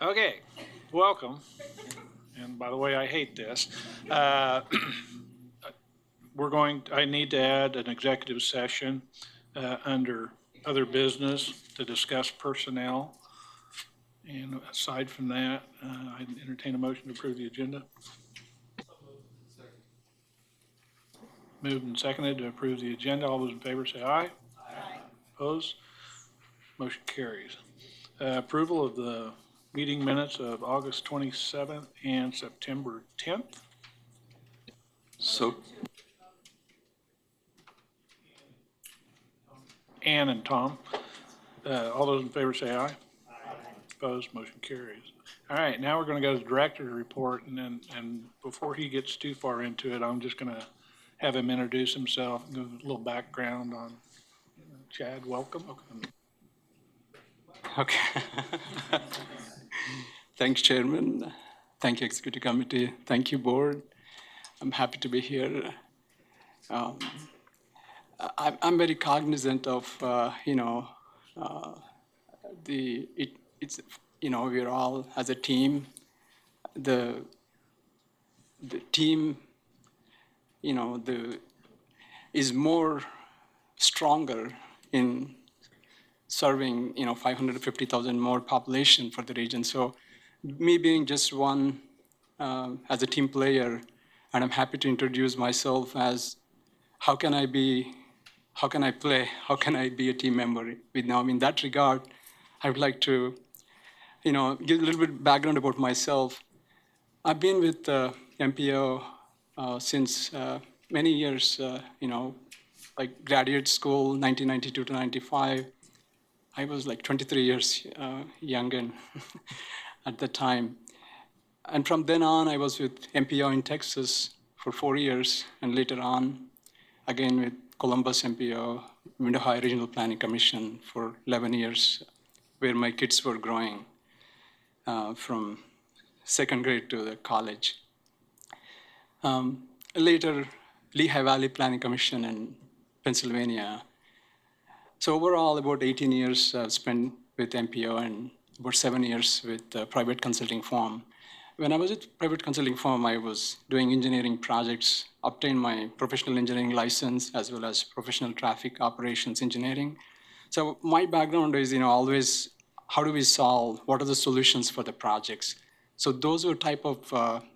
Okay, welcome. And by the way, I hate this. Uh, I need to add an executive session under other business to discuss personnel. And aside from that, I entertain a motion to approve the agenda. Moved and seconded to approve the agenda. All those in favor say aye. Aye. Opposed? Motion carries. Approval of the meeting minutes of August 27th and September 10th. So, Ann and Tom. All those in favor say aye. Aye. Opposed? Motion carries. All right, now we're going to go to the director's report, and before he gets too far into it, I'm just going to have him introduce himself and give a little background on Chad. Welcome. okay. Thanks, Chairman. Thank you, Executive Committee. Thank you, Board. I'm happy to be here. I'm very cognizant of, it's, we're all as a team. The team, is more stronger in serving, 550,000 more population for the region. So me being just one as a team player, and I'm happy to introduce myself as how can I play, how can I be a team member with Naomi? In that regard, I would like to, give a little bit background about myself. I've been with MPO since many years, like graduate school, 1992 to 95. I was like 23 years young and at the time. And from then on, I was with MPO in Texas for 4 years, and later on, again with Columbus MPO, Window High Regional Planning Commission for 11 years, where my kids were growing from second grade to the college. Later, Lehigh Valley Planning Commission in Pennsylvania. So overall, about 18 years spent with MPO and about 7 years with a private consulting firm. When I was at private consulting firm, I was doing engineering projects, obtained my professional engineering license, as well as professional traffic operations engineering. So my background is, always how do we solve, what are the solutions for the projects? So those were type of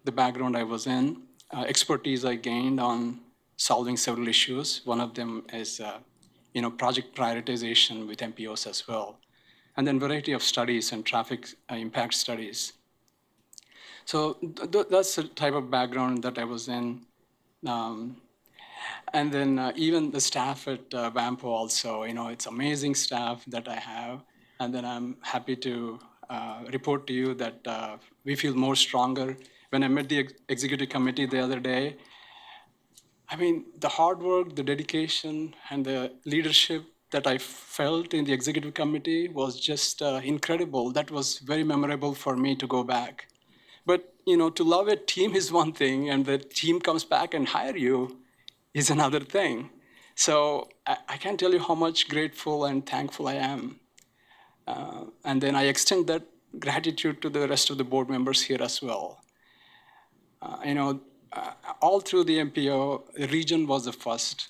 the background I was in, expertise I gained on solving several issues. One of them is, project prioritization with MPOs as well. And then variety of studies and traffic impact studies. So that's the type of background that I was in. And then even the staff at WAMPO also, it's amazing staff that I have. And then I'm happy to report to you that we feel more stronger. When I met the executive committee the other day, I mean, the hard work, the dedication, and the leadership that I felt in the executive committee was just incredible. That was very memorable for me to go back. But, to love a team is one thing, and the team comes back and hire you is another thing. So I can't tell you how much grateful and thankful I am. And then I extend that gratitude to the rest of the board members here as well. All through the MPO, the region was the first.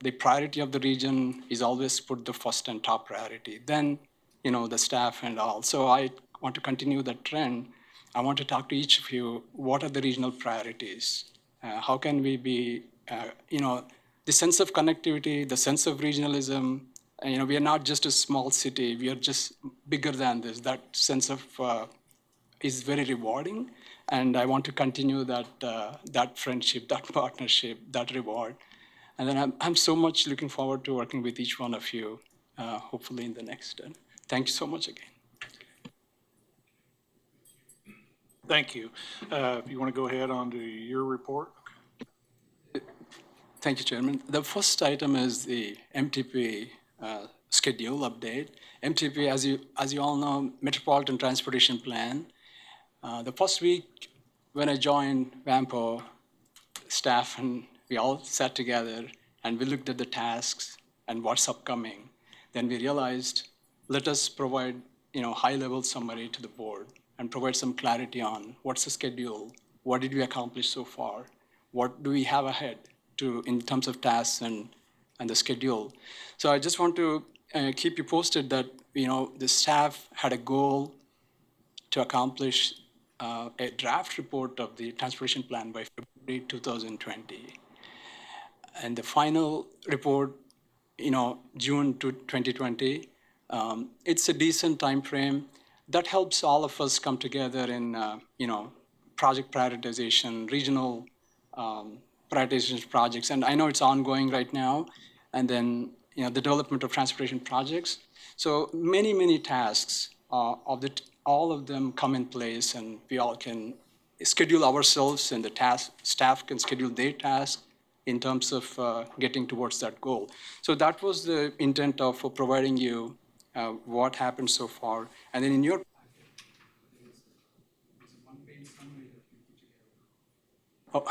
The priority of the region is always put the first and top priority. Then, the staff and all. So I want to continue that trend. I want to talk to each of you, what are the regional priorities? How can we be, the sense of connectivity, the sense of regionalism, we are not just a small city, we are just bigger than this. That sense of is very rewarding, and I want to continue that friendship, that partnership, that reward. And then I'm so much looking forward to working with each one of you, hopefully in the next. Thank you so much again. Thank you. If you want to go ahead on to your report. Thank you, Chairman. The first item is the MTP schedule update. MTP, as you all know, Metropolitan Transportation Plan. The first week when I joined WAMPO, staff and we all sat together and we looked at the tasks and what's upcoming. Then we realized, let us provide high-level summary to the board and provide some clarity on what's the schedule, what did we accomplish so far, what do we have ahead in terms of tasks and the schedule. So I just want to keep you posted that the staff had a goal to accomplish a draft report of the transportation plan by February 2020. And the final report, June 2020, it's a decent time frame that helps all of us come together in, project prioritization, regional prioritization projects. And I know it's ongoing right now. And then, the development of transportation projects. So many tasks all of them come in place, and we all can schedule ourselves, and the staff can schedule their tasks in terms of getting towards that goal. So that was the intent of providing you what happened so far. And then in your oh,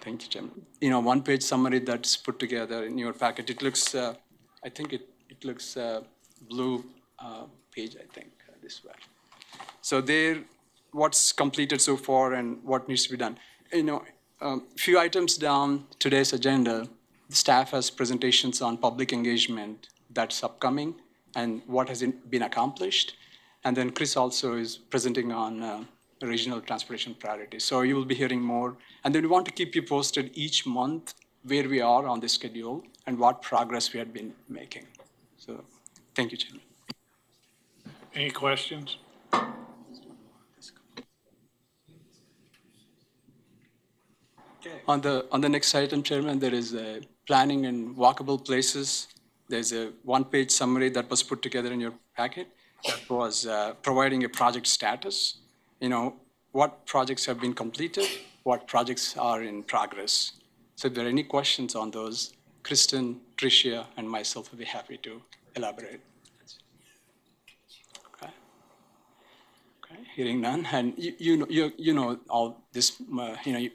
thank you, Jim. One-page summary that's put together in your packet. It looks, I think it looks blue page, I think, this way. So there, what's completed so far and what needs to be done. Few items down today's agenda, the staff has presentations on public engagement that's upcoming and what has been accomplished. And then Chris also is presenting on regional transportation priorities. So you will be hearing more. And then we want to keep you posted each month where we are on the schedule and what progress we had been making. So thank you, Chairman. Any questions? On the next item, Chairman, there is planning and walkable places. There's a one-page summary that was put together in your packet that was providing a project status. What projects have been completed, what projects are in progress. So if there are any questions on those, Kristen, Tricia, and myself will be happy to elaborate. Hearing none, and you know all this.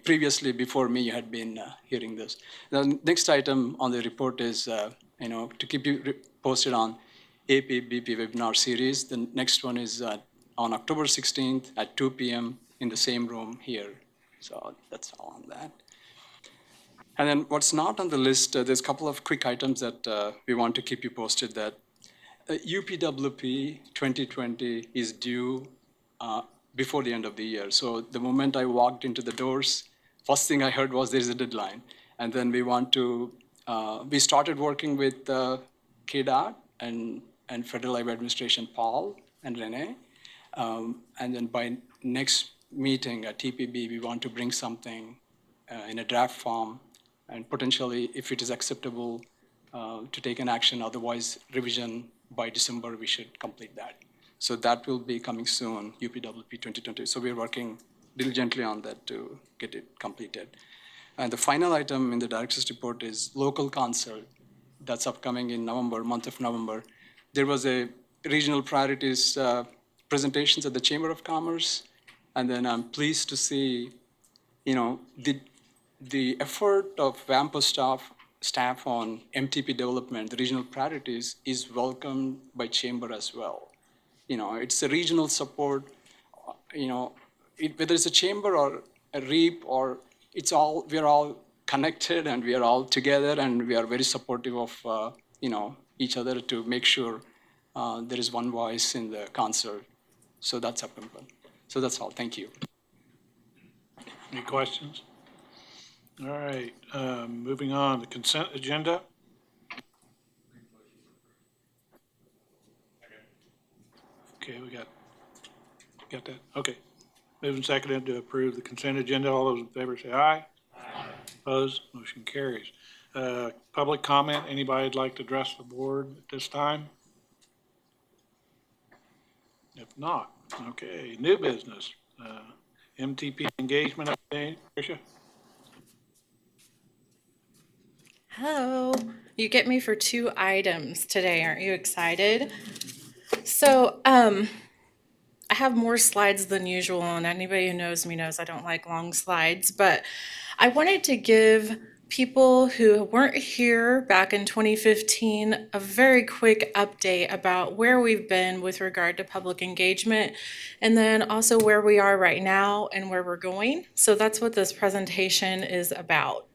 Previously before me, you had been hearing this. The next item on the report is to keep you posted on AP-BP webinar series. The next one is on October 16th at 2 p.m. in the same room here. So that's all on that. And then what's not on the list, there's a couple of quick items that we want to keep you posted that UPWP 2020 is due before the end of the year. So the moment I walked into the doors, first thing I heard was there's a deadline. And then we started working with KDOT and Federal Highway Administration, Paul and Renee. And then by next meeting at TPB, we want to bring something in a draft form and potentially, if it is acceptable, to take an action, otherwise revision by December, we should complete that. So that will be coming soon, UPWP 2020. So we're working diligently on that to get it completed. And the final item in the director's report is local concert that's upcoming in November, month of November. There was a regional priorities presentations at the Chamber of Commerce. And then I'm pleased to see, the effort of WAMPO staff on MTP development, the regional priorities, is welcomed by Chamber as well. It's a regional support, whether it's a chamber or a REAP or we're all connected and we are all together and we are very supportive of, each other to make sure there is one voice in the concert. So that's up and run. So that's all. Thank you. Any questions? All right, moving on, the consent agenda. Okay, we got that. Okay. Moving seconded to approve the consent agenda. All those in favor say aye. Aye. Opposed? Motion carries. Public comment. Anybody'd like to address the board at this time? If not, okay. New business. MTP engagement update. Tricia? Hello. You get me for 2 items today. Aren't you excited? So, I have more slides than usual, and anybody who knows me knows I don't like long slides, but I wanted to give people who weren't here back in 2015 a very quick update about where we've been with regard to public engagement, and then also where we are right now and where we're going. So that's what this presentation is about.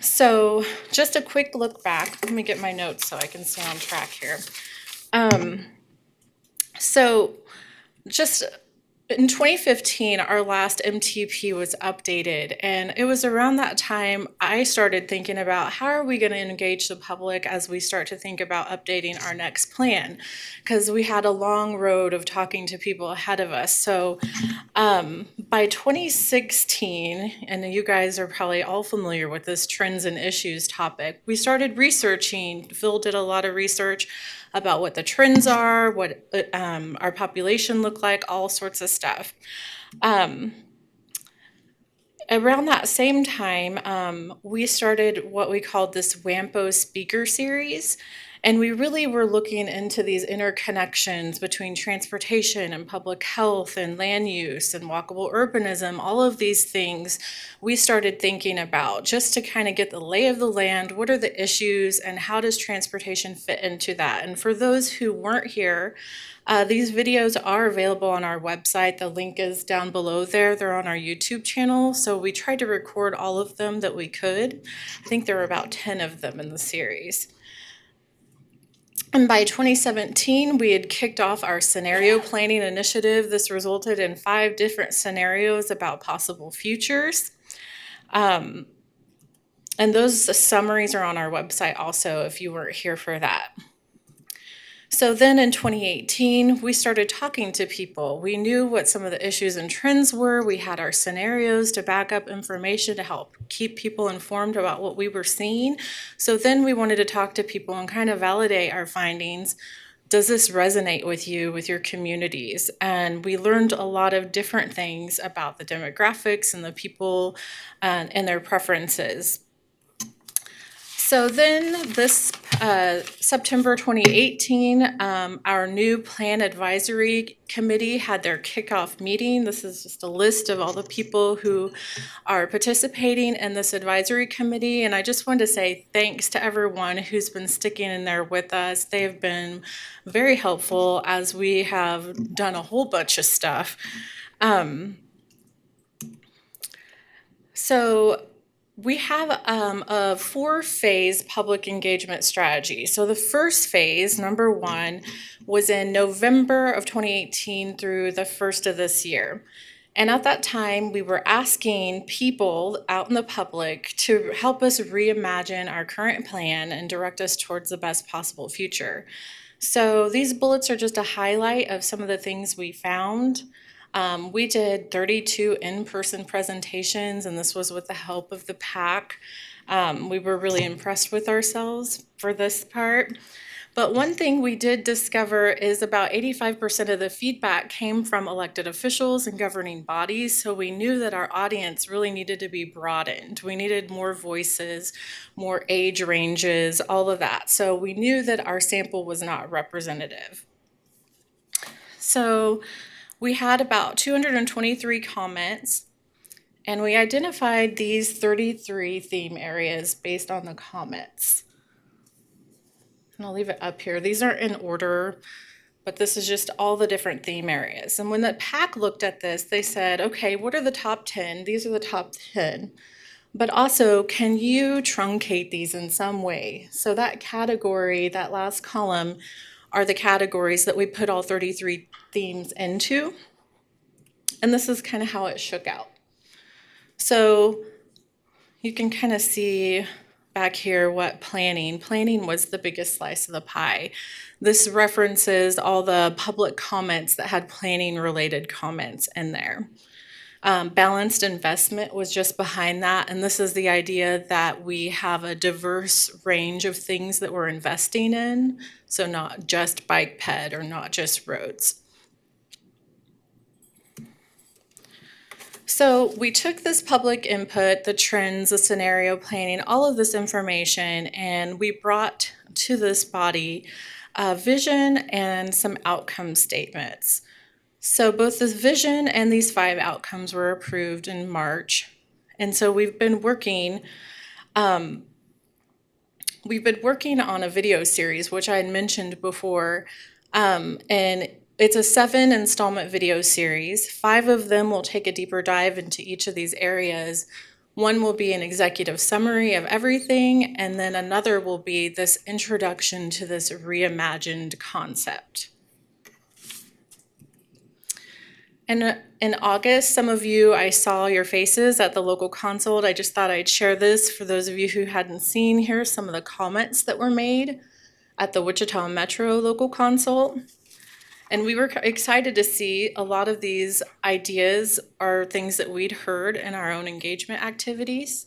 So just a quick look back. Let me get my notes so I can stay on track here. So just in 2015, our last MTP was updated, and it was around that time I started thinking about how are we going to engage the public as we start to think about updating our next plan, because we had a long road of talking to people ahead of us. So by 2016, and you guys are probably all familiar with this trends and issues topic, we started researching. Phil did a lot of research about what the trends are, what our population look like, all sorts of stuff. Around that same time, we started what we called this WAMPO speaker series. And we really were looking into these interconnections between transportation and public health and land use and walkable urbanism, all of these things we started thinking about just to kind of get the lay of the land. What are the issues and how does transportation fit into that? And for those who weren't here, these videos are available on our website. The link is down below there. They're on our YouTube channel. So we tried to record all of them that we could. I think there were about 10 of them in the series. And by 2017, we had kicked off our scenario planning initiative. This resulted in 5 different scenarios about possible futures. And those summaries are on our website also if you weren't here for that. So then in 2018, we started talking to people. We knew what some of the issues and trends were. We had our scenarios to back up information to help keep people informed about what we were seeing. So then we wanted to talk to people and kind of validate our findings. Does this resonate with you, with your communities? And we learned a lot of different things about the demographics and the people and their preferences. So then this September 2018, our new Plan Advisory Committee had their kickoff meeting. This is just a list of all the people who are participating in this advisory committee. And I just wanted to say thanks to everyone who's been sticking in there with us. They have been very helpful as we have done a whole bunch of stuff. So we have a 4-phase public engagement strategy. So the first phase, number 1, was in November of 2018 through the 1st of this year. And at that time, we were asking people out in the public to help us reimagine our current plan and direct us towards the best possible future. So these bullets are just a highlight of some of the things we found. We did 32 in-person presentations, and this was with the help of the PAC. We were really impressed with ourselves for this part. But one thing we did discover is about 85% of the feedback came from elected officials and governing bodies, so we knew that our audience really needed to be broadened. We needed more voices, more age ranges, all of that. So we knew that our sample was not representative. So we had about 223 comments, and we identified these 33 theme areas based on the comments. And I'll leave it up here. These aren't in order, but this is just all the different theme areas. And when the PAC looked at this, they said, okay, what are the top 10? These are the top 10. But also, can you truncate these in some way? So that category, that last column, are the categories that we put all 33 themes into. And this is kind of how it shook out. So you can kind of see back here what planning was the biggest slice of the pie. This references all the public comments that had planning related comments in there. Balanced investment was just behind that, and this is the idea that we have a diverse range of things that we're investing in, so not just bike ped or not just roads. So we took this public input, the trends, the scenario planning, all of this information, and we brought to this body a vision and some outcome statements. So both this vision and these 5 outcomes were approved in March. And so we've been working on a video series, which I had mentioned before, and it's a 7 installment video series. 5 of them will take a deeper dive into each of these areas. One will be an executive summary of everything, and then another will be this introduction to this reimagined concept. And in August, some of you, I saw your faces at the local consult. I just thought I'd share this for those of you who hadn't seen. Here are some of the comments that were made at the Wichita Metro local consult. And we were excited to see a lot of these ideas are things that we'd heard in our own engagement activities.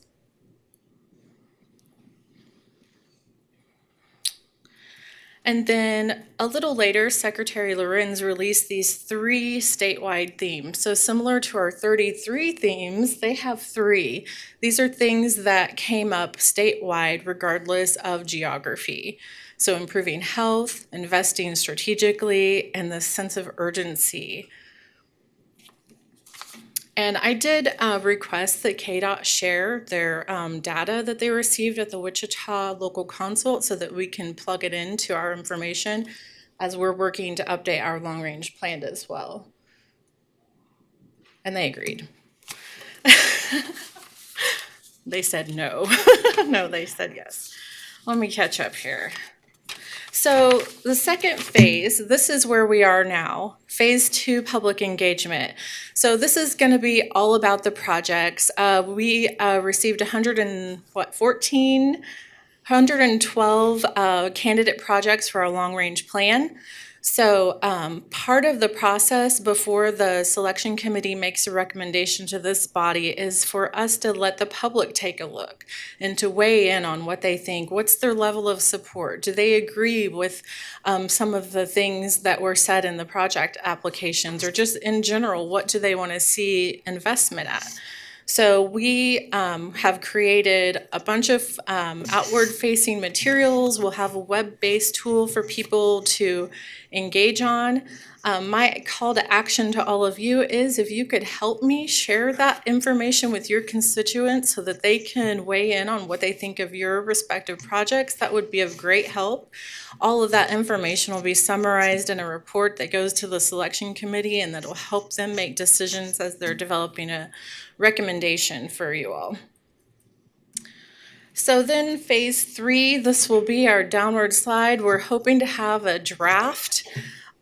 And then a little later, Secretary Lorenz released these 3 statewide themes. So similar to our 33 themes, they have 3. These are things that came up statewide regardless of geography. So improving health, investing strategically, and the sense of urgency. And I did request that KDOT share their data that they received at the Wichita local consult so that we can plug it into our information as we're working to update our long-range plan as well. And they agreed. They said no. No, they said yes. Let me catch up here. So the second phase, this is where we are now, phase 2 public engagement. So this is going to be all about the projects. We received 112 candidate projects for our long-range plan. So part of the process before the selection committee makes a recommendation to this body is for us to let the public take a look and to weigh in on what they think. What's their level of support? Do they agree with some of the things that were said in the project applications, or just in general, what do they want to see investment at? So we have created a bunch of outward-facing materials. We'll have a web-based tool for people to engage on. My call to action to all of you is if you could help me share that information with your constituents so that they can weigh in on what they think of your respective projects, that would be of great help. All of that information will be summarized in a report that goes to the selection committee, and that'll help them make decisions as they're developing a recommendation for you all. So then phase 3, this will be our downward slide. We're hoping to have a draft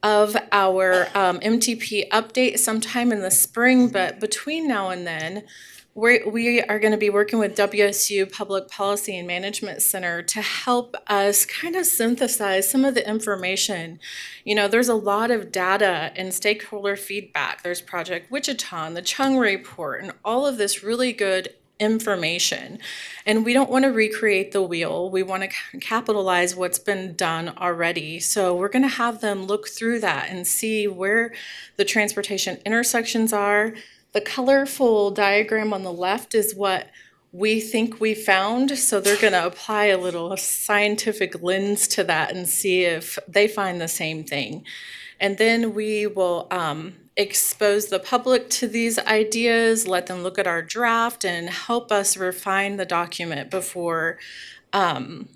of our MTP update sometime in the spring, but between now and then, we are going to be working with WSU Public Policy and Management Center to help us kind of synthesize some of the information. You know, there's a lot of data and stakeholder feedback. There's Project Wichita and the Chung Report and all of this really good information. And we don't want to recreate the wheel. We want to capitalize what's been done already. So we're going to have them look through that and see where the transportation intersections are. The colorful diagram on the left is what we think we found. So they're going to apply a little scientific lens to that and see if they find the same thing. And then we will expose the public to these ideas, let them look at our draft, and help us refine the document before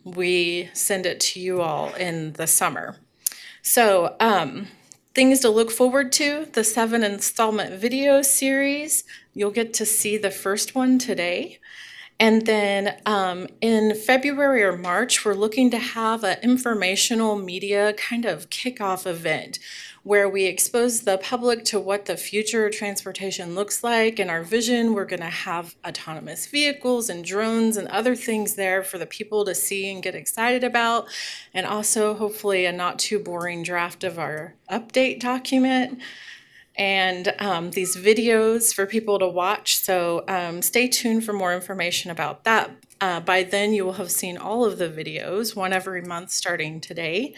we send it to you all in the summer. So things to look forward to, the 7 installment video series. You'll get to see the first one today. And then in February or March, we're looking to have an informational media kind of kickoff event where we expose the public to what the future of transportation looks like. In our vision, we're going to have autonomous vehicles and drones and other things there for the people to see and get excited about. And also, hopefully, a not too boring draft of our update document. And these videos for people to watch. So stay tuned for more information about that. By then, you will have seen all of the videos, one every month starting today.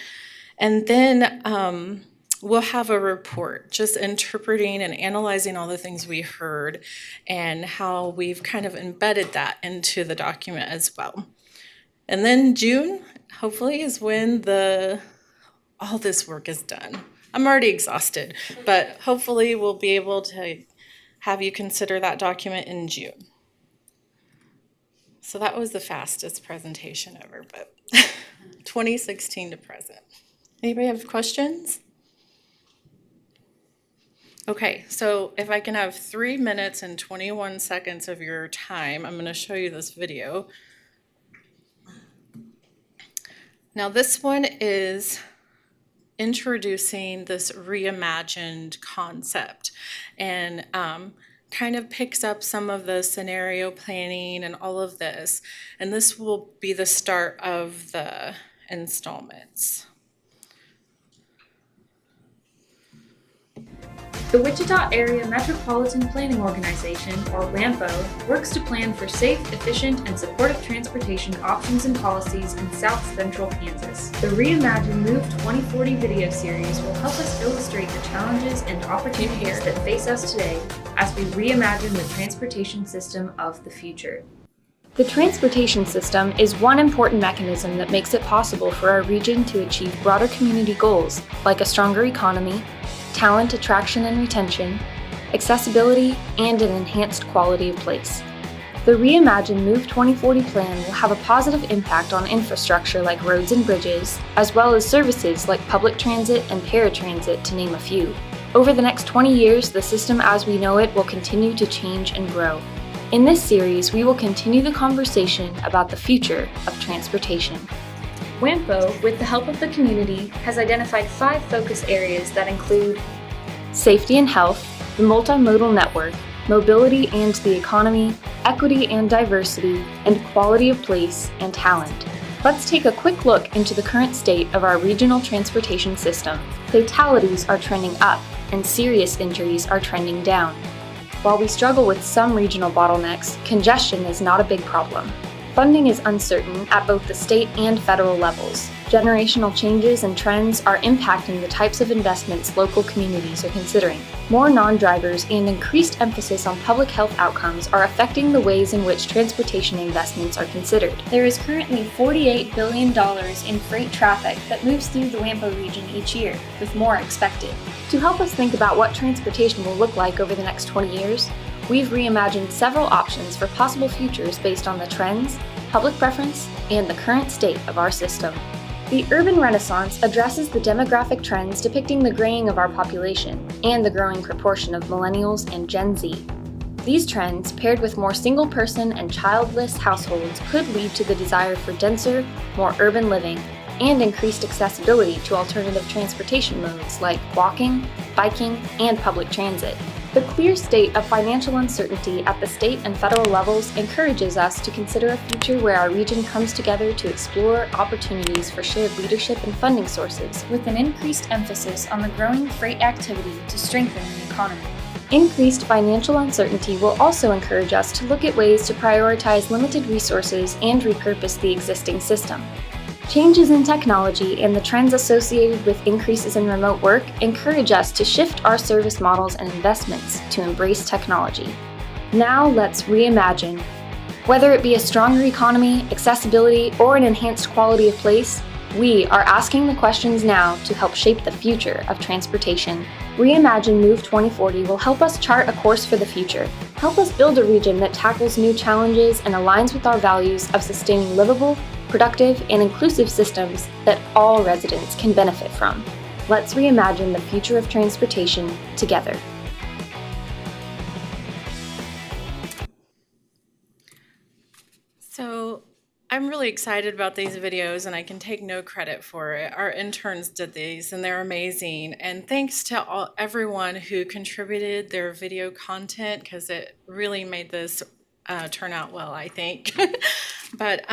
And then we'll have a report just interpreting and analyzing all the things we heard and how we've kind of embedded that into the document as well. And then June, hopefully, is when all this work is done. I'm already exhausted, but hopefully we'll be able to have you consider that document in June. So that was the fastest presentation ever, but 2016 to present. Anybody have questions? Okay, so if I can have 3 minutes and 21 seconds of your time, I'm going to show you this video. Now this one is introducing this reimagined concept and kind of picks up some of the scenario planning and all of this. And this will be the start of the installments. The Wichita Area Metropolitan Planning Organization, or WAMPO, works to plan for safe, efficient, and supportive transportation options and policies in South Central Kansas. The Reimagine Move 2040 video series will help us illustrate the challenges and opportunities that face us today as we reimagine the transportation system of the future. The transportation system is one important mechanism that makes it possible for our region to achieve broader community goals like a stronger economy, talent attraction and retention, accessibility, and an enhanced quality of place. The Reimagine Move 2040 plan will have a positive impact on infrastructure like roads and bridges, as well as services like public transit and paratransit, to name a few. Over the next 20 years, the system as we know it will continue to change and grow. In this series, we will continue the conversation about the future of transportation. WAMPO, with the help of the community, has identified 5 focus areas that include safety and health, the multimodal network, mobility and the economy, equity and diversity, and quality of place and talent. Let's take a quick look into the current state of our regional transportation system. Fatalities are trending up, and serious injuries are trending down. While we struggle with some regional bottlenecks, congestion is not a big problem. Funding is uncertain at both the state and federal levels. Generational changes and trends are impacting the types of investments local communities are considering. More non-drivers and increased emphasis on public health outcomes are affecting the ways in which transportation investments are considered. There is currently $48 billion in freight traffic that moves through the WAMPO region each year, with more expected. To help us think about what transportation will look like over the next 20 years, we've reimagined several options for possible futures based on the trends, public preference, and the current state of our system. The urban renaissance addresses the demographic trends depicting the graying of our population and the growing proportion of millennials and Gen Z. These trends, paired with more single-person and childless households, could lead to the desire for denser, more urban living and increased accessibility to alternative transportation modes like walking, biking, and public transit. The clear state of financial uncertainty at the state and federal levels encourages us to consider a future where our region comes together to explore opportunities for shared leadership and funding sources, with an increased emphasis on the growing freight activity to strengthen the economy. Increased financial uncertainty will also encourage us to look at ways to prioritize limited resources and repurpose the existing system. Changes in technology and the trends associated with increases in remote work encourage us to shift our service models and investments to embrace technology. Now let's reimagine. Whether it be a stronger economy, accessibility, or an enhanced quality of place, we are asking the questions now to help shape the future of transportation. Reimagine Move 2040 will help us chart a course for the future, help us build a region that tackles new challenges and aligns with our values of sustaining livable, productive, and inclusive systems that all residents can benefit from. Let's reimagine the future of transportation together. So I'm really excited about these videos, and I can take no credit for it. Our interns did these, and they're amazing. And thanks to everyone who contributed their video content, because it really made this turn out well, I think. But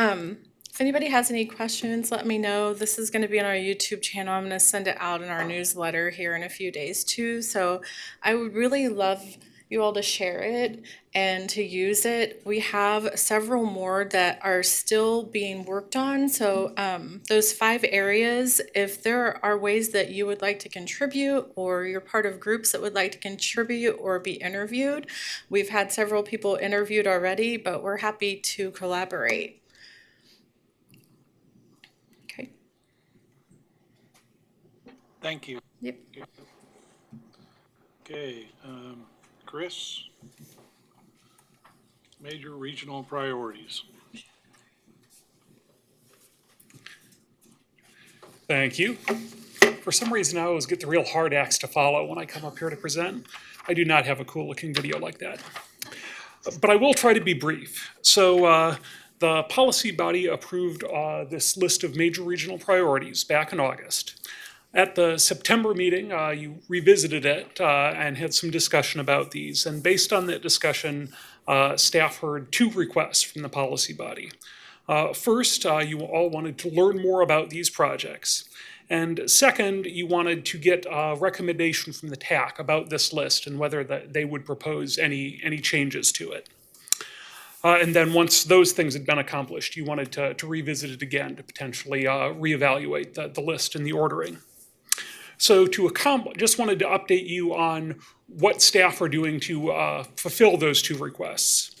if anybody has any questions, let me know. This is going to be on our YouTube channel. I'm going to send it out in our newsletter here in a few days too. So I would really love you all to share it and to use it. We have several more that are still being worked on. So those 5 areas, if there are ways that you would like to contribute, or you're part of groups that would like to contribute or be interviewed, we've had several people interviewed already, but we're happy to collaborate. Okay. Thank you. Yep. Okay, Chris? Major regional priorities. Thank you. For some reason, I always get the real hard acts to follow when I come up here to present. I do not have a cool-looking video like that. But I will try to be brief. So the policy body approved this list of major regional priorities back in August. At the September meeting, you revisited it and had some discussion about these. And based on that discussion, staff heard two requests from the policy body. First, you all wanted to learn more about these projects. And second, you wanted to get a recommendation from the TAC about this list and whether they would propose any changes to it. And then once those things had been accomplished, you wanted to revisit it again to potentially reevaluate the list and the ordering. So just wanted to update you on what staff are doing to fulfill those two requests.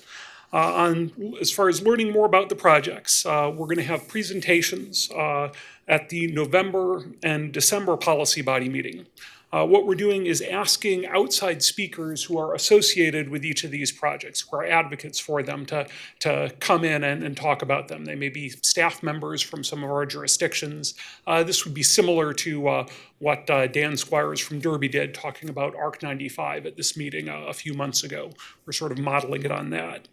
As far as learning more about the projects, we're going to have presentations at the November and December policy body meeting. What we're doing is asking outside speakers who are associated with each of these projects, who are advocates for them, to come in and talk about them. They may be staff members from some of our jurisdictions. This would be similar to what Dan Squires from Derby did, talking about ARC 95 at this meeting a few months ago. We're sort of modeling it on that.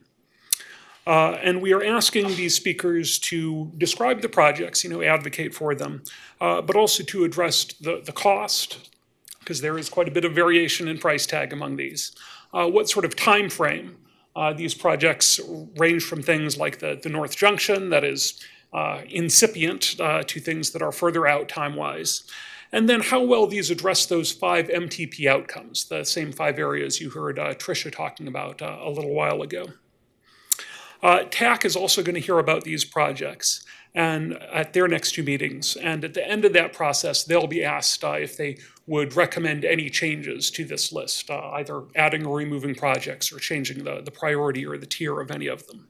And we are asking these speakers to describe the projects, advocate for them, but also to address the cost, because there is quite a bit of variation in price tag among these. What sort of time frame these projects range from things like the North Junction, that is incipient, to things that are further out time-wise. And then how well these address those 5 MTP outcomes, the same 5 areas you heard Tricia talking about a little while ago. TAC is also going to hear about these projects and at their next 2 meetings. And at the end of that process, they'll be asked if they would recommend any changes to this list, either adding or removing projects or changing the priority or the tier of any of them.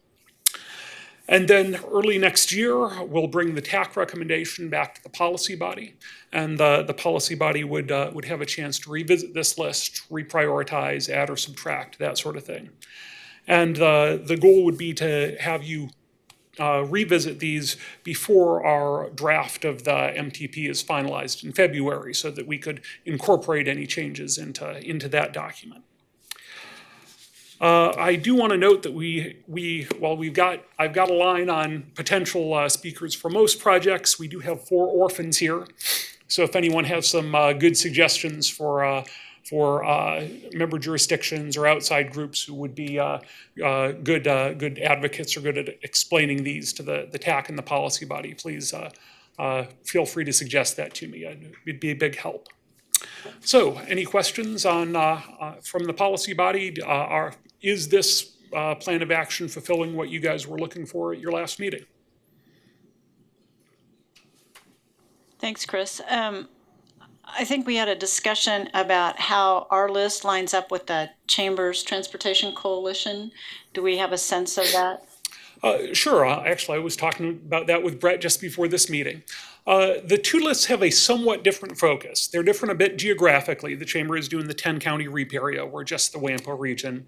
And then early next year, we'll bring the TAC recommendation back to the policy body. And the policy body would have a chance to revisit this list, reprioritize, add or subtract, that sort of thing. And the goal would be to have you revisit these before our draft of the MTP is finalized in February, so that we could incorporate any changes into that document. I do want to note that I've got a line on potential speakers for most projects. We do have 4 orphans here. So if anyone has some good suggestions for member jurisdictions or outside groups who would be good advocates or good at explaining these to the TAC and the policy body, please feel free to suggest that to me. It'd be a big help. So, any questions from the policy body? Is this plan of action fulfilling what you guys were looking for at your last meeting? Thanks, Chris. I think we had a discussion about how our list lines up with the Chamber's Transportation Coalition. Do we have a sense of that? Sure. Actually, I was talking about that with Brett just before this meeting. The 2 lists have a somewhat different focus. They're different a bit geographically. The Chamber is doing the 10-county REAP area. We're just the WAMPO region.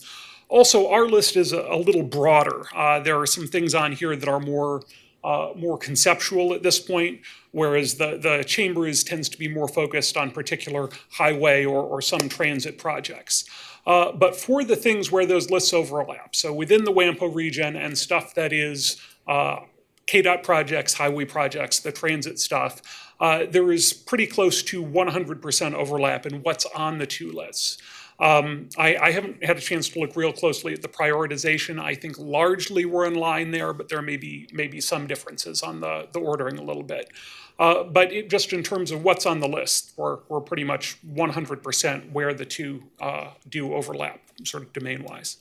Also, our list is a little broader. There are some things on here that are more conceptual at this point, whereas the Chamber tends to be more focused on particular highway or some transit projects. But for the things where those lists overlap, so within the WAMPO region and stuff that is KDOT projects, highway projects, the transit stuff, there is pretty close to 100% overlap in what's on the 2 lists. I haven't had a chance to look real closely at the prioritization. I think largely we're in line there, but there may be some differences on the ordering a little bit. But just in terms of what's on the list, we're pretty much 100% where the 2 do overlap, sort of domain-wise.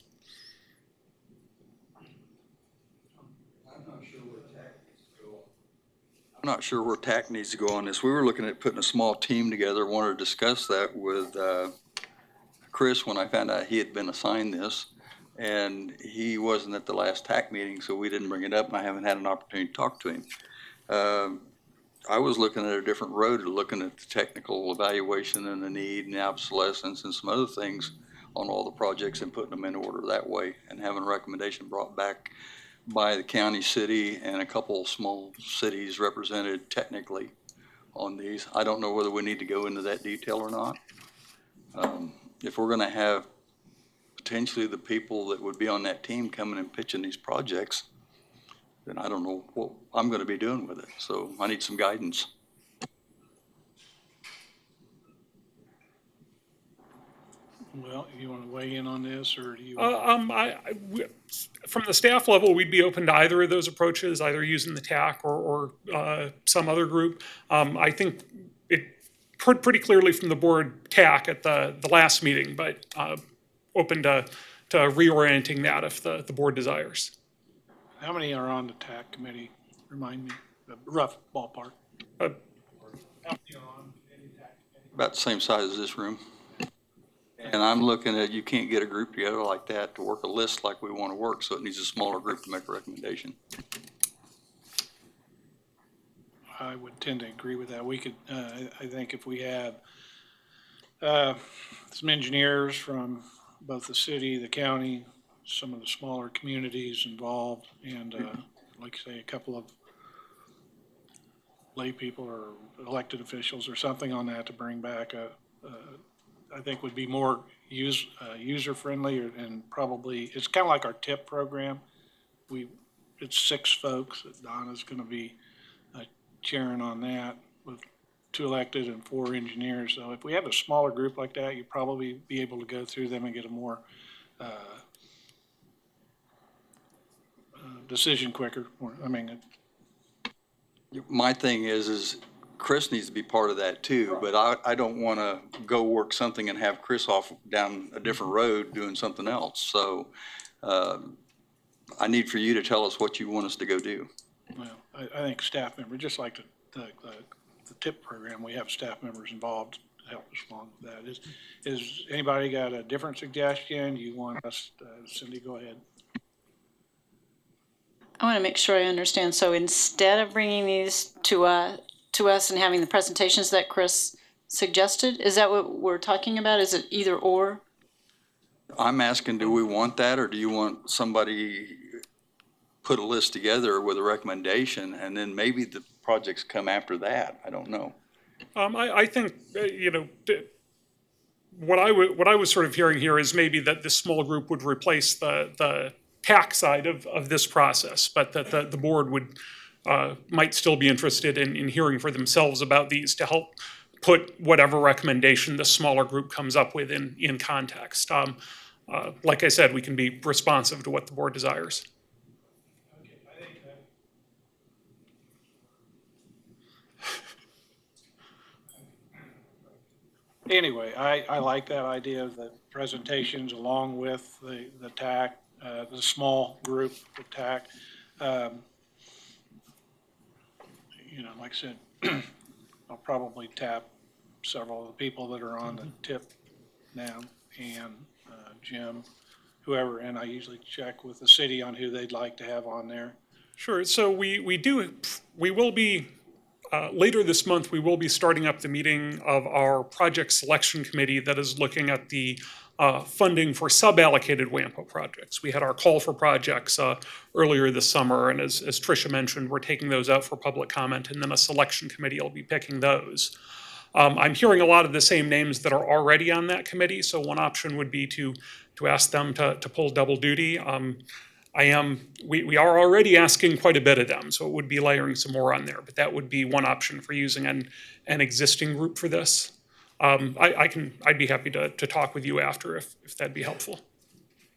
I'm not sure where TAC needs to go on this. We were looking at putting a small team together, wanted to discuss that with Chris when I found out he had been assigned this, and he wasn't at the last TAC meeting, so we didn't bring it up, and I haven't had an opportunity to talk to him. I was looking at a different road, looking at the technical evaluation and the need and the obsolescence and some other things on all the projects and putting them in order that way and having a recommendation brought back by the county, city, and a couple small cities represented technically on these. I don't know whether we need to go into that detail or not. If we're gonna have potentially the people that would be on that team coming and pitching these projects, then I don't know what I'm gonna be doing with it. So I need some guidance. Well, you want to weigh in on this, or do you? From the staff level, we'd be open to either of those approaches, either using the TAC or some other group. I think it pretty clearly from the board TAC at the last meeting, but open to reorienting that if the board desires. How many are on the TAC committee? Remind me, the rough ballpark. Uh, About the same size as this room. And I'm looking at, you can't get a group together like that to work a list like we want to work, so it needs a smaller group to make a recommendation. I would tend to agree with that. We could, I think if we had some engineers from both the city, the county, some of the smaller communities involved, and like I say, a couple of lay people or elected officials or something on that to bring back I think would be more user-friendly and probably, it's kind of like our TIP program. It's 6 folks that Donna's going to be chairing on that with 2 elected and 4 engineers. So if we have a smaller group like that, you'd probably be able to go through them and get a more decision quicker. My thing is Chris needs to be part of that too, but I don't want to go work something and have Chris off down a different road doing something else. So I need for you to tell us what you want us to go do. Well, I think staff members, just like the TIP program, we have staff members involved to help us along with that. Is anybody got a different suggestion? You want us, Cindy, go ahead. I want to make sure I understand. So instead of bringing these to us and having the presentations that Chris suggested, is that what we're talking about? Is it either or? I'm asking, do we want that, or do you want somebody put a list together with a recommendation and then maybe the projects come after that? I don't know. I think, what I was sort of hearing here is maybe that this small group would replace the TAC side of this process, but that the board would might still be interested in hearing for themselves about these to help put whatever recommendation the smaller group comes up with in context. Like I said, we can be responsive to what the board desires. Anyway, I like that idea of the presentations along with the TAC, the small group, the TAC. Like I said, I'll probably tap several of the people that are on the TIP now, and Jim, whoever, and I usually check with the city on who they'd like to have on there. Sure. So we will be, later this month, we will be starting up the meeting of our project selection committee that is looking at the funding for sub-allocated WAMPO projects. We had our call for projects earlier this summer, and as Tricia mentioned, we're taking those out for public comment, and then a selection committee will be picking those. I'm hearing a lot of the same names that are already on that committee, so one option would be to ask them to pull double duty. We are already asking quite a bit of them, so it would be layering some more on there, but that would be one option for using an existing group for this. I'd be happy to talk with you after if that'd be helpful.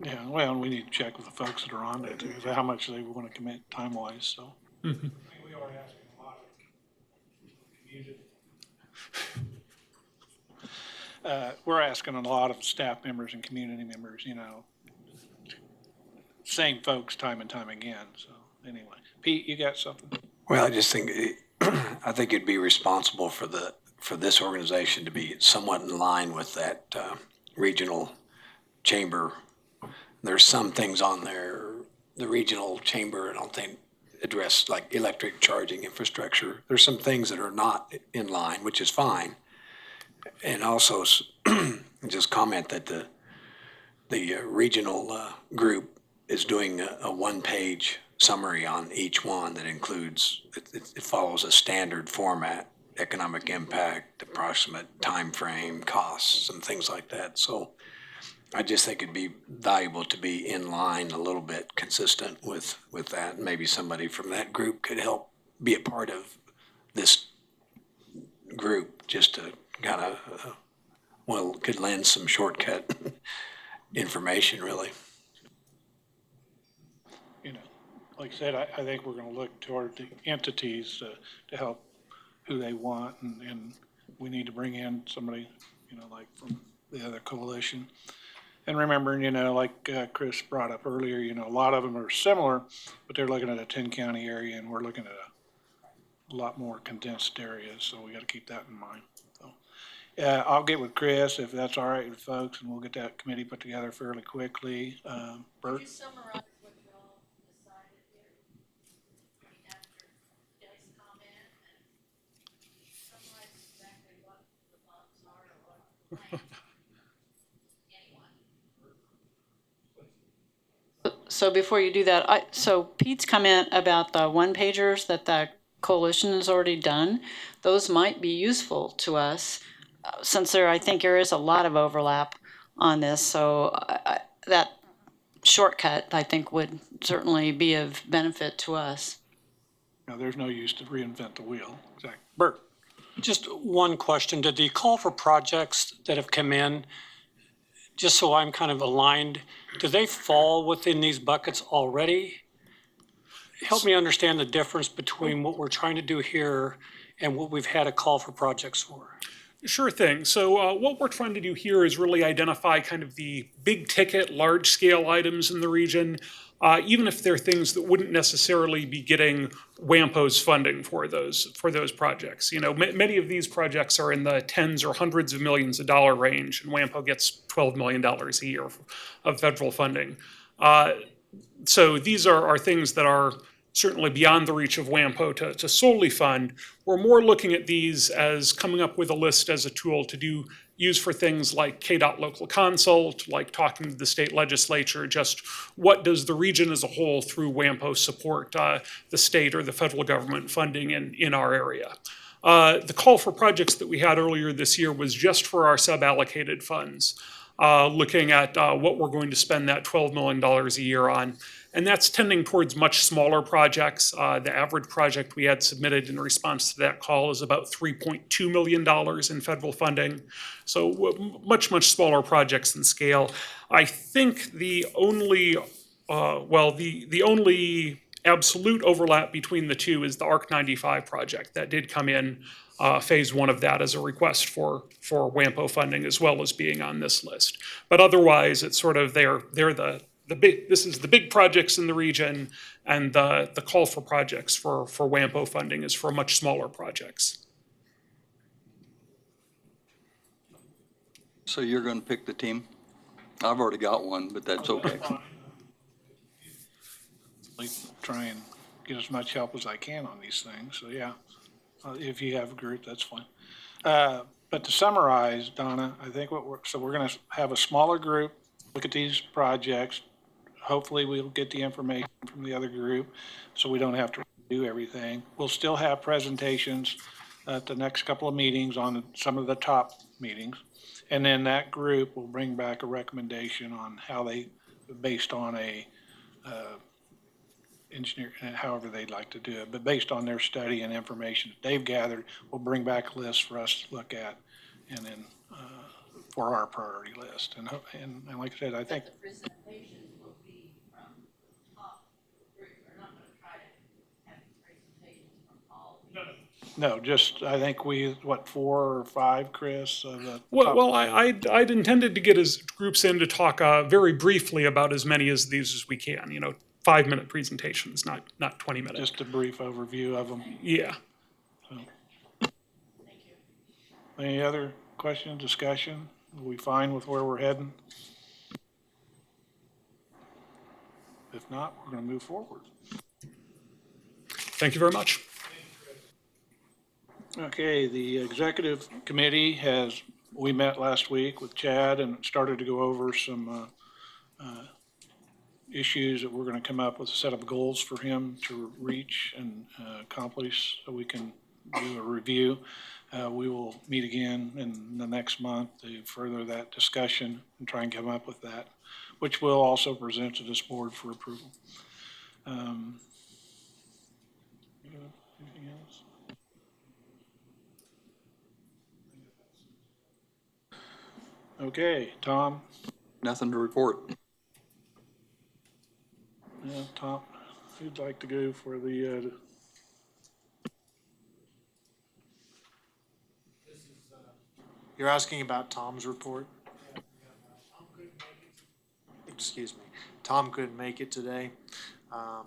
Yeah, well, we need to check with the folks that are on there too, how much they want to commit time-wise, so. Mm-hmm. We are asking a lot of community. We're asking a lot of staff members and community members, same folks time and time again, so anyway. Pete, you got something? Well, I just think, I think it'd be responsible for this organization to be somewhat in line with that regional chamber. There's some things on there, the regional chamber, I don't think address like electric charging infrastructure. There's some things that are not in line, which is fine. And also just comment that the regional group is doing a one-page summary on each one that includes, it follows a standard format economic impact, approximate time frame, costs, and things like that. So I just think it'd be valuable to be in line a little bit consistent with that. Maybe somebody from that group could help be a part of this group just to kind of, well, could lend some shortcut information, really. You know, like I said, I think we're gonna look toward the entities to help who they want, and we need to bring in somebody, you know, like from the other coalition. And remembering, you know, like Chris brought up earlier, you know, a lot of them are similar, but they're looking at a 10-county area, and we're looking at a lot more condensed areas, so we gotta keep that in mind. So, I'll get with Chris if that's all right with folks, and we'll get that committee put together fairly quickly. Bert? Summarize what you all decided here? I mean, after Jay's comment, and summarize exactly what the thoughts are or what the plan. Anyone? So before you do that, so Pete's comment about the one-pagers that the coalition has already done, those might be useful to us, since I think there is a lot of overlap on this, so that shortcut, I think, would certainly be of benefit to us. No, there's no use to reinvent the wheel. Exactly. Bert? Just one question. Did the call for projects that have come in, just so I'm kind of aligned, do they fall within these buckets already? Help me understand the difference between what we're trying to do here and what we've had a call for projects for. Sure thing. So what we're trying to do here is really identify kind of the big ticket, large scale items in the region, even if they're things that wouldn't necessarily be getting WAMPO's funding for those projects. You know, many of these projects are in the tens or hundreds of millions of dollar range, and WAMPO gets $12 million a year of federal funding. So these are things that are certainly beyond the reach of WAMPO to solely fund. We're more looking at these as coming up with a list as a tool to use for things like KDOT local consult, like talking to the state legislature, just what does the region as a whole through WAMPO support the state or the federal government funding in our area. The call for projects that we had earlier this year was just for our sub-allocated funds, looking at what we're going to spend that $12 million a year on. And that's tending towards much smaller projects. The average project we had submitted in response to that call is about $3.2 million in federal funding. So much smaller projects in scale. I think the only absolute overlap between the two is the ARC 95 project. That did come in phase one of that as a request for WAMPO funding, as well as being on this list. But otherwise, it's sort of they're this is the big projects in the region, and the call for projects for WAMPO funding is for much smaller projects. So you're gonna pick the team? I've already got one, but that's okay. Try and get as much help as I can on these things, so yeah. If you have a group, that's fine. But to summarize, Donna, I think we're gonna have a smaller group, look at these projects. Hopefully we'll get the information from the other group, so we don't have to do everything. We'll still have presentations at the next couple of meetings on some of the top meetings. And then that group will bring back a recommendation on how they, based on a engineer, however they'd like to do it, but based on their study and information that they've gathered, we'll bring back a list for us to look at, and then for our priority list. And like I said, I think. The presentations will be from top group. We're not gonna try to have presentations from all. No, just, I think 4 or 5, Chris? Well, I'd intended to get his groups in to talk very briefly about as many of these as we can, 5-minute presentations, not 20 minutes. Just a brief overview of them. Yeah. So. Any other questions, discussion? Are we fine with where we're heading? If not, we're going to move forward. Thank you very much. Okay, the executive committee we met last week with Chad and started to go over some issues that we're going to come up with a set of goals for him to reach and accomplish, so we can do a review. We will meet again in the next month to further that discussion and try and come up with that, which we'll also present to this board for approval. Anything else? Okay, Tom. Nothing to report. Yeah, Tom, who'd like to go for the, You're asking about Tom's report? Excuse me. Tom couldn't make it today. Of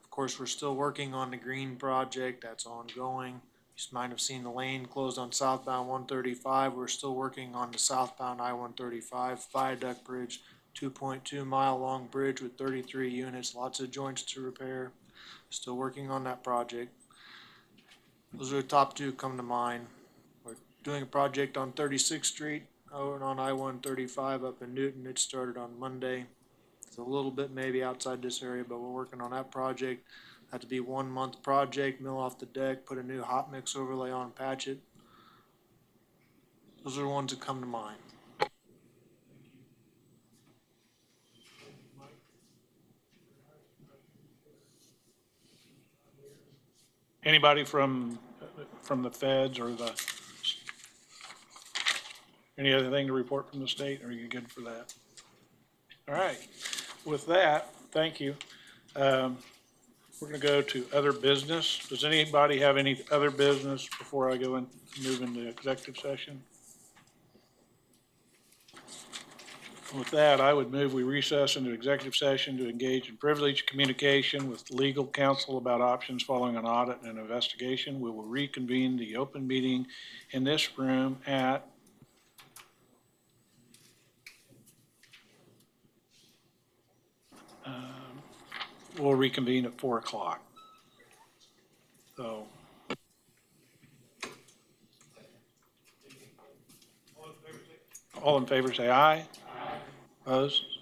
course, we're still working on the green project. That's ongoing. You might have seen the lane closed on southbound 135. We're still working on the southbound I-135 viaduct bridge, 2.2 mile long bridge with 33 units, lots of joints to repair. Still working on that project. Those are the top two come to mind. We're doing a project on 36th Street over on I-135 up in Newton. It started on Monday. It's a little bit maybe outside this area, but we're working on that project. Had to be 1 month project, mill off the deck, put a new hot mix overlay on, patch it. Those are the ones that come to mind. anybody from the feds or any other thing to report from the state? Are you good for that? All right. With that, thank you. We're going to go to other business. Does anybody have any other business before I go and move into executive session? With that, I would move we recess into executive session to engage in privileged communication with legal counsel about options following an audit and investigation. We will reconvene the open meeting in this room at we'll reconvene at 4 o'clock. So. All in favor say aye. Opposed?